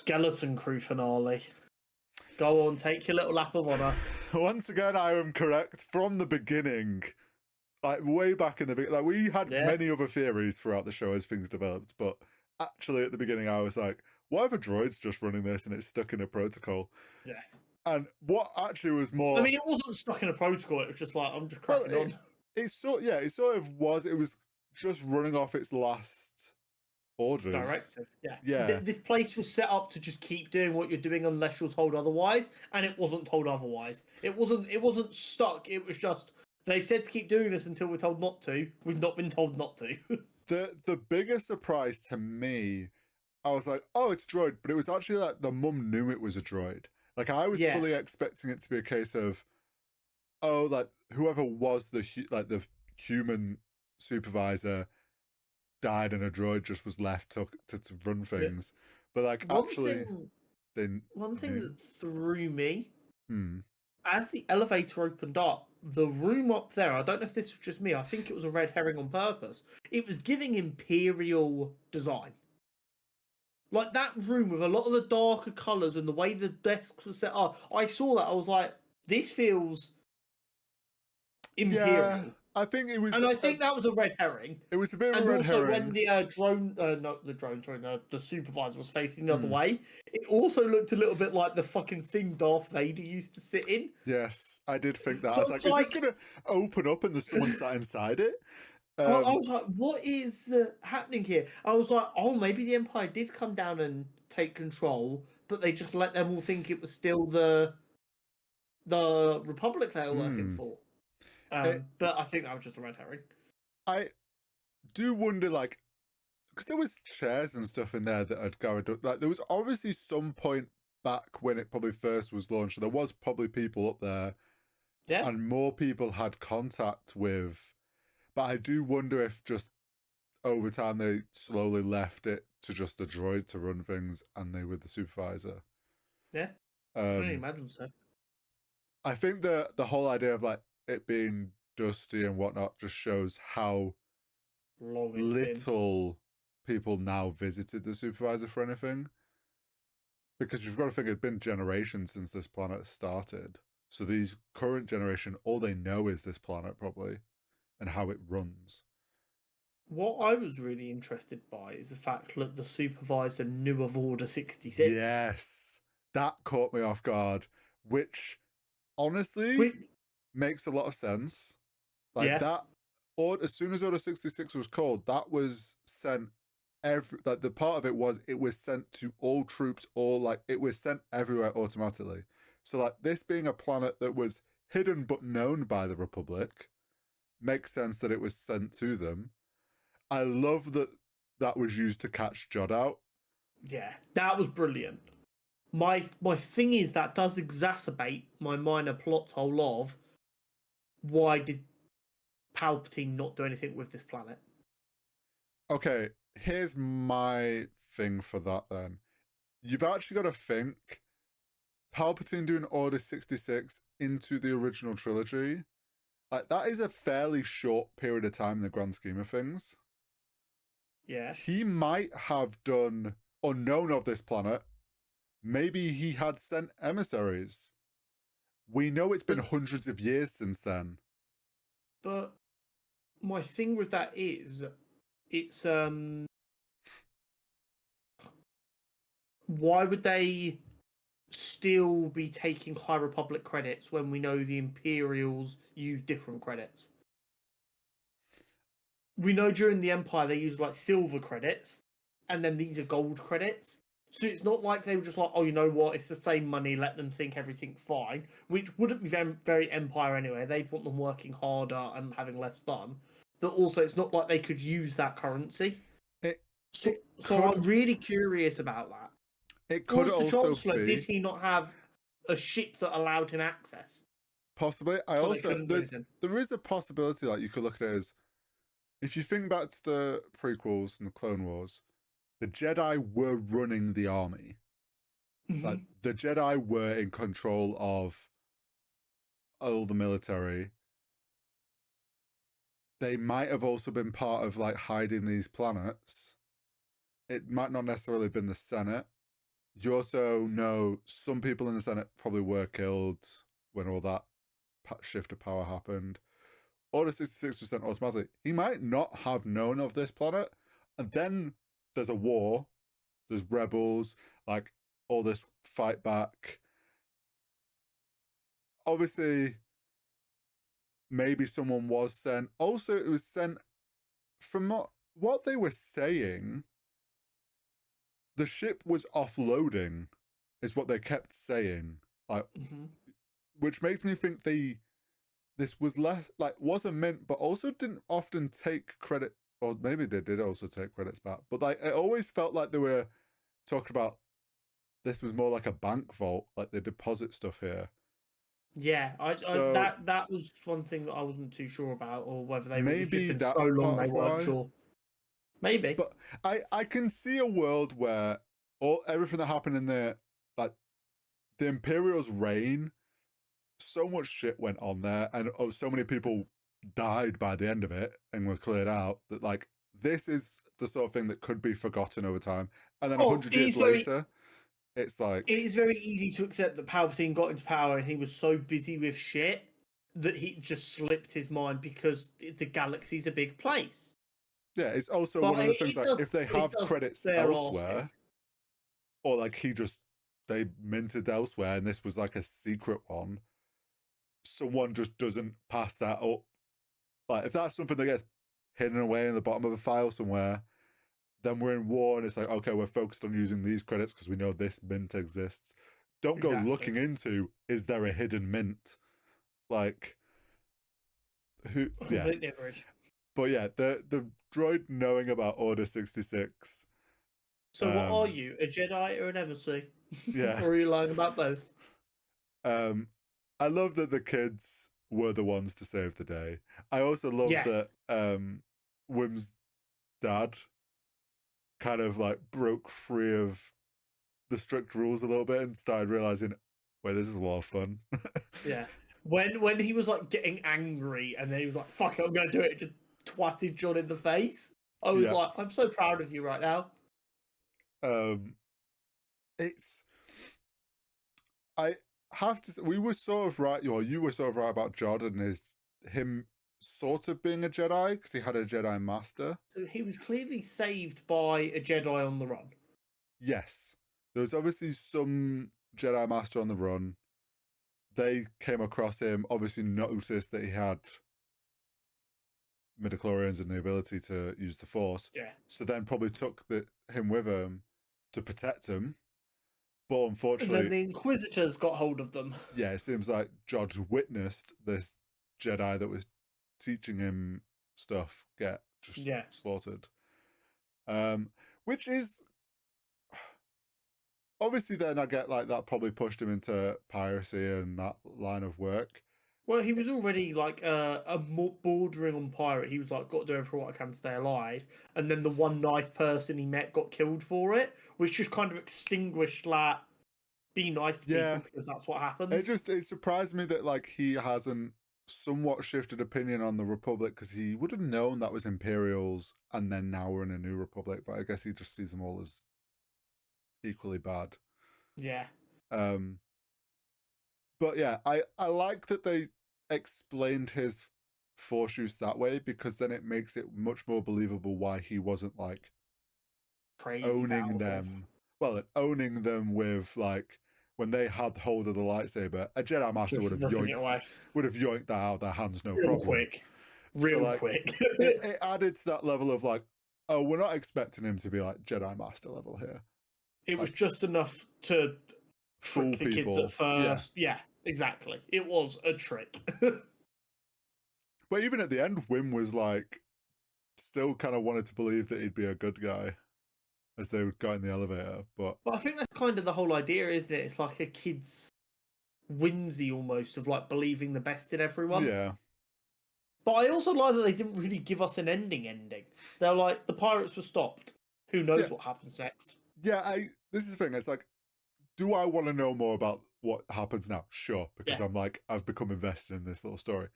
Skeleton Crew finale. Go on, take your little lap of honour. Once again, I am correct from the beginning. Like, way back in the beginning. Like, we had many other theories throughout the show as things developed, but actually at the beginning I was like, what if a droid's just running this and it's stuck in a protocol? Yeah. And what actually was more... I mean, it wasn't stuck in a protocol, it was just like, I'm just cracking on. It sort of was. It was just running off its last orders. Directive, Yeah. This place was set up to just keep doing what you're doing unless you're told otherwise, and it wasn't told otherwise. It wasn't stuck. It was just they said to keep doing this until we're told not to. We've not been told not to. The biggest surprise to me, I was like, oh, it's a droid, but it was actually like the mum knew it was a droid. Like, I was fully expecting it to be a case of, oh, like whoever was the human supervisor died and a droid just was left to run things. But like, one actually, one thing that threw me, Hmm. as the elevator opened up, the room up there, I don't know if this was just me, I think it was a red herring on purpose. It was giving Imperial design. Like, that room with a lot of the darker colours and the way the desks were set up, I saw that, I was like, this feels Imperial. Yeah, I think it was... And I think that was a red herring. It was a bit of and a red also herring. when the drone, not the drone, sorry, the supervisor was facing the other way, it also looked a little bit like the fucking thing Darth Vader used to sit in. Yes, I did think that. So I was like, is this going to open up and there's someone sat inside it? I was like, what is happening here? I was like, oh, maybe the Empire did come down and take control, but they just let them all think it was still the Republic they were working for. But I think that was just a red herring. I do wonder, like, because there was chairs and stuff in there that had gone up. Like, there was obviously some point back when it probably first was launched. There was probably people up there. Yeah. And more people had contact with... But I do wonder if just over time they slowly left it to just the droid to run things and they were the supervisor. Yeah. I can only imagine so. I think the whole idea of like it being dusty and whatnot just shows how little people now visited the supervisor for anything. Because you've got to think it'd been generations since this planet started. So these current generation, all they know is this planet probably and how it runs. What I was really interested by is the fact that the supervisor knew of Order 66. Yes, that caught me off guard, which honestly makes a lot of sense. Like that, or as soon as Order 66 was called, that was sent like the part of it was sent to all troops, it was sent everywhere automatically. So like this being a planet that was hidden but known by the Republic makes sense that it was sent to them. I love that that was used to catch Jod out. Yeah, that was brilliant. My thing is that does exacerbate my minor plot hole of why did Palpatine not do anything with this planet? Okay, here's my thing for that then. You've actually got to think Palpatine doing Order 66 into the original trilogy. Like, that is a fairly short period of time in the grand scheme of things. Yeah. He might have done or known of this planet. Maybe he had sent emissaries. We know it's been hundreds of years since then. But my thing with that is, it's why would they still be taking High Republic credits when we know the Imperials use different credits? We know during the Empire they use like silver credits, and then these are gold credits. So it's not like they were just like, oh, you know what, it's the same money, let them think everything's fine, which wouldn't be very Empire anyway. They'd want them working harder and having less fun. But also, it's not like they could use that currency. So I'm really curious about that. It could the also Chancellor, be... did he not have a ship that allowed him access? Possibly. There is a possibility that you could look at it as, if you think back to the prequels and the Clone Wars, the Jedi were running the army. Like, the Jedi were in control of all the military. They might have also been part of like hiding these planets. It might not necessarily have been the Senate. You also know some people in the Senate probably were killed when all that shift of power happened. Order 66 was sent automatically. He might not have known of this planet. And then there's a war. There's rebels, like all this fight back. Obviously, maybe someone was sent. Also, it was sent from what they were saying. The ship was offloading, is what they kept saying. Like, which makes me think this was less like wasn't meant, but also didn't often take credit, or maybe they did also take credits back. But like, it always felt like they were talking about this was more like a bank vault, like they deposit stuff here. Yeah, So that was one thing that I wasn't too sure about, or whether it was just maybe been so that's long part they of weren't why. sure. Maybe. But I can see a world where everything that happened in the like the Imperial's reign, so much shit went on there, and so many people died by the end of it and were cleared out that like this is the sort of thing that could be forgotten over time, and then 100 years later, it's like it is very easy to accept that Palpatine got into power and he was so busy with shit that he just slipped his mind because the galaxy's a big place. yeah, it's also But one of those things like if they it have does credits bear asking. elsewhere, or like they minted elsewhere and this was like a secret one, someone just doesn't pass that up. Like if that's something that gets hidden away in the bottom of a file somewhere, then we're in war and it's like, okay, we're focused on using these credits because we know this mint exists. Don't go looking into, is there a hidden mint? Like, who? Yeah. Completely agree. But yeah, the droid knowing about Order 66. So what are you, a Jedi or an emissary? Yeah. Or are you lying about both? I love that the kids were the ones to save the day. I also love that Wim's dad kind of like broke free of the strict rules a little bit and started realizing, wait, this is a lot of fun. Yeah. When he was like getting angry and then he was like, fuck it, I'm gonna do it, just twatted John in the face. I was like, I'm so proud of you right now. It's I have to say, we were sort of right, or you were sort of right about Jordan is him sort of being a Jedi because he had a Jedi master. So he was clearly saved by a Jedi on the run. Yes. There was obviously some Jedi master on the run. They came across him, obviously noticed that he had midichlorians and the ability to use the Force. Yeah. So then probably took him with him to protect him. But unfortunately, and then the Inquisitors got hold of them. Yeah, it seems like George witnessed this Jedi that was teaching him stuff get just slaughtered. Which is obviously then I get like that probably pushed him into piracy and that line of work. Well, he was already like more bordering on pirate. He was like, got to do it for what I can to stay alive. And then the one nice person he met got killed for it, which just kind of extinguished that. Be nice to people because that's what happens. It surprised me that like he hasn't somewhat shifted opinion on the Republic because he would have known that was Imperials and then now we're in a new Republic, but I guess he just sees them all as equally bad. Yeah. But yeah, I like that they explained his Force use that way because then it makes it much more believable why he wasn't like crazy owning them. Well, owning them with like when they had hold of the lightsaber, a Jedi Master would have yoinked that out of their hands, no problem. Real quick. it added to that level of like, oh, we're not expecting him to be like Jedi Master level here. It was just enough to fool trick the people kids at first. Yeah, exactly. It was a trick. But even at the end, Wim was like, still kind of wanted to believe that he'd be a good guy as they got in the elevator. But I think that's kind of the whole idea, isn't it? It's like a kid's whimsy almost of like believing the best in everyone. Yeah. But I also like that they didn't really give us an ending. They're like, the pirates were stopped. Who knows what happens next? Yeah, this is the thing. It's like, do I want to know more about what happens now? Sure, because I'm like, I've become invested in this little story.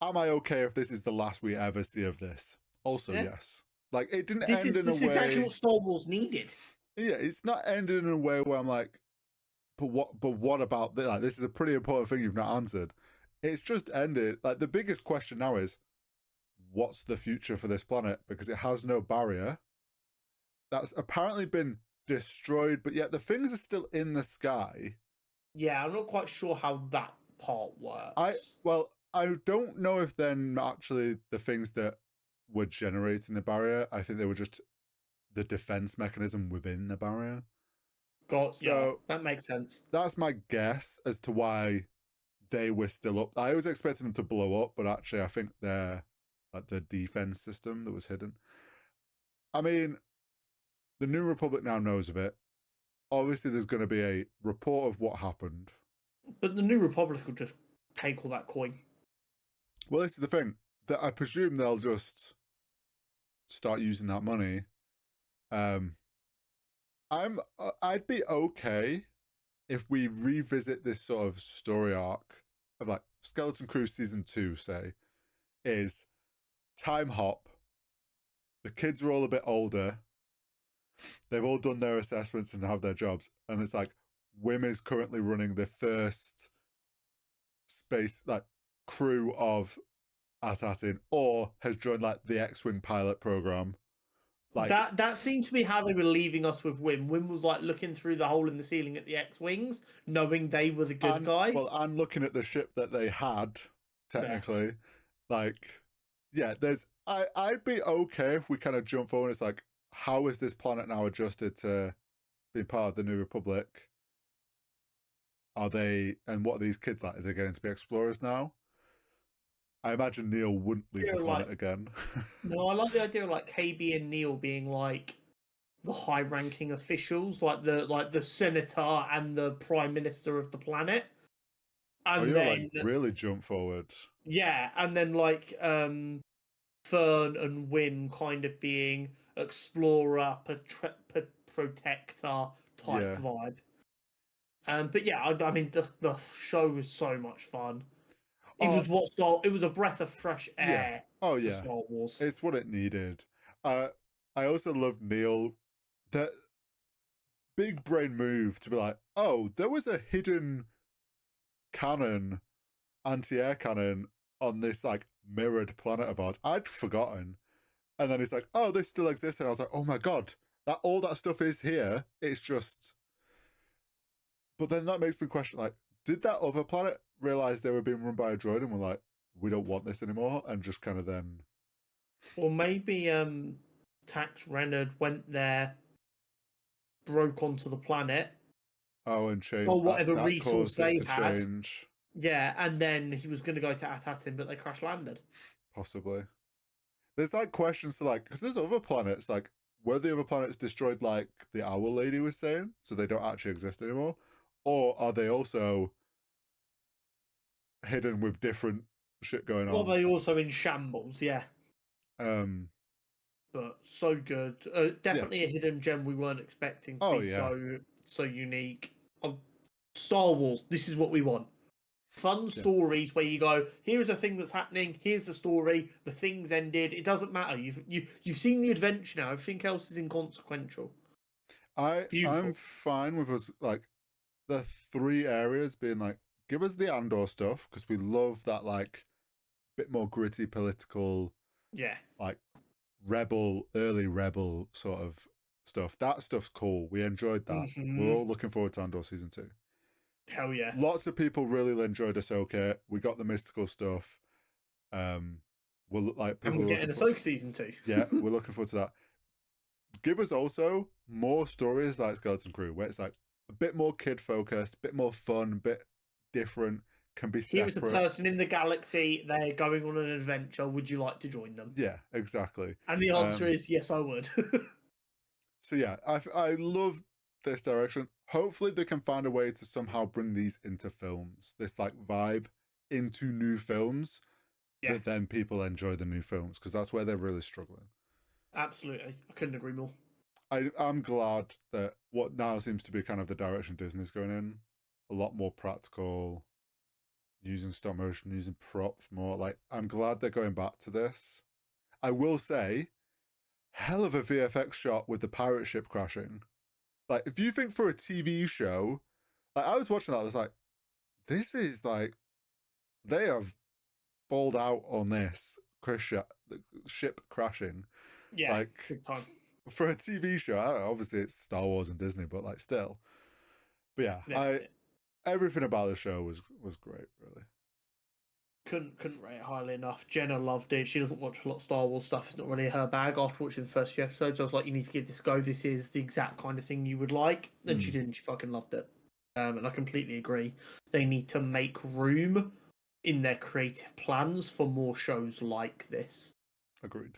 Am I okay if this is the last we ever see of this? Also, yes. Like, it didn't end in a way... This is exactly what Star Wars needed. yeah, it's not ended in a way where I'm like, but what about this? Like, this is a pretty important thing you've not answered. It's just ended. Like, the biggest question now is, what's the future for this planet? Because it has no barrier. That's apparently been destroyed, but yet the things are still in the sky. Yeah, I'm not quite sure how that part I works. well, I don't know if they're actually the things that were generating the barrier. I think they were just the defense mechanism within the barrier. Yeah, So that makes sense. that's my guess as to why they were still up. I was expecting them to blow up, but actually, I think they're like the defense system that was hidden. I mean, the New Republic now knows of it. Obviously, there's going to be a report of what happened. But the New Republic will just take all that coin. Well, this is the thing that I presume they'll just start using that money. Um, I'd be okay if we revisit this sort of story arc of like Skeleton Crew season 2, say, is time hop. The kids are all a bit older. They've all done their assessments and have their jobs, and it's like Wim is currently running the first space like crew of AT-ATing, or has joined like the X-Wing pilot program. Like, That seemed to be how they were leaving us with Wim. Wim was like looking through the hole in the ceiling at the X-wings, knowing they were the good guys. I'm looking at the ship that they had, Yeah. technically. Like, yeah, I'd be okay if we kind of jump forward. It's like, how is this planet now adjusted to be part of the New Republic? Are they, and what are these kids like? Are they going to be explorers now? I imagine Neil wouldn't leave the planet again. No, I like the idea of like KB and Neil being like the high-ranking officials, like the senator and the prime minister of the planet, Oh, and you're like then really jump forward. yeah, and then like Fern and Wim kind of being explorer, protector type Yeah. vibe. But yeah, I mean the show was so much fun. Oh, It was a breath of fresh yeah. air Oh, for yeah. Star Wars. It's what it needed. Uh, I also love Neil. That big brain move to be like, oh, there was a hidden cannon, anti-air cannon on this like mirrored planet of ours. I'd forgotten. And then it's like, oh, this still exists. And I was like, oh my god, that all that stuff is here. It's just. But then that makes me question, like, did that other planet realize they were being run by a droid and were like, we don't want this anymore, and just kind of then. Or maybe Tax Renard went there, broke onto the planet, Oh, and change or whatever that resource caused it they to had. change, Yeah, and then he was going to go to Atatin, but they crash landed. possibly. There's like questions to like, because there's other planets, like, were the other planets destroyed like the Owl Lady was saying, so they don't actually exist anymore? Or are they also hidden with different shit going Or on? they also in shambles, yeah. Um, But so good. yeah. Definitely a hidden gem we weren't expecting to Oh, be yeah. so unique. Star Wars, this is what we want. Fun Yeah. stories where you go, here's a thing that's happening, here's the story, the thing's ended, it doesn't matter. You've seen the adventure now, everything else is inconsequential. I'm Beautiful. fine with us, like, the 3 areas being like, give us the Andor stuff, because we love that, like, bit more gritty political, Yeah. like, early rebel sort of stuff. That stuff's cool. We enjoyed that. We're Hmm. all looking forward to Andor season 2. Hell yeah. Lots of people really enjoyed Ahsoka. We got the mystical stuff. We're like And people we're are getting looking a for. Ahsoka season 2. Yeah, we're looking forward to that. Give us also more stories like Skeleton Crew, where it's like a bit more kid focused, a bit more fun, a bit different, can be Here is a separate. person in the galaxy, they're going on an adventure, would you like to join them? Yeah, exactly. And the answer is yes, I would. So yeah, I love this direction. Hopefully they can find a way to somehow bring these into films. This like vibe into new films Yeah, that then people enjoy the new films, because that's where they're really struggling. absolutely. I couldn't agree more. I'm glad that what now seems to be kind of the direction Disney's going in, a lot more practical, using stop motion, using props more. Like, I'm glad they're going back to this. I will say, hell of a VFX shot with the pirate ship crashing. Like, if you think for a TV show, like I was watching that, I was like, this is like they have balled out on this ship crashing. Yeah, Like big time. for a TV show, obviously it's Star Wars and Disney, but like still. But yeah, everything about the show was great, really. Couldn't rate it highly enough. Jenna loved it. She doesn't watch a lot of Star Wars stuff. It's not really her bag. After watching the first few episodes, I was like, you need to give this a go. This is the exact kind of thing you would like. And she didn't. She fucking loved it. And I completely agree. They need to make room in their creative plans for more shows like this. Agreed.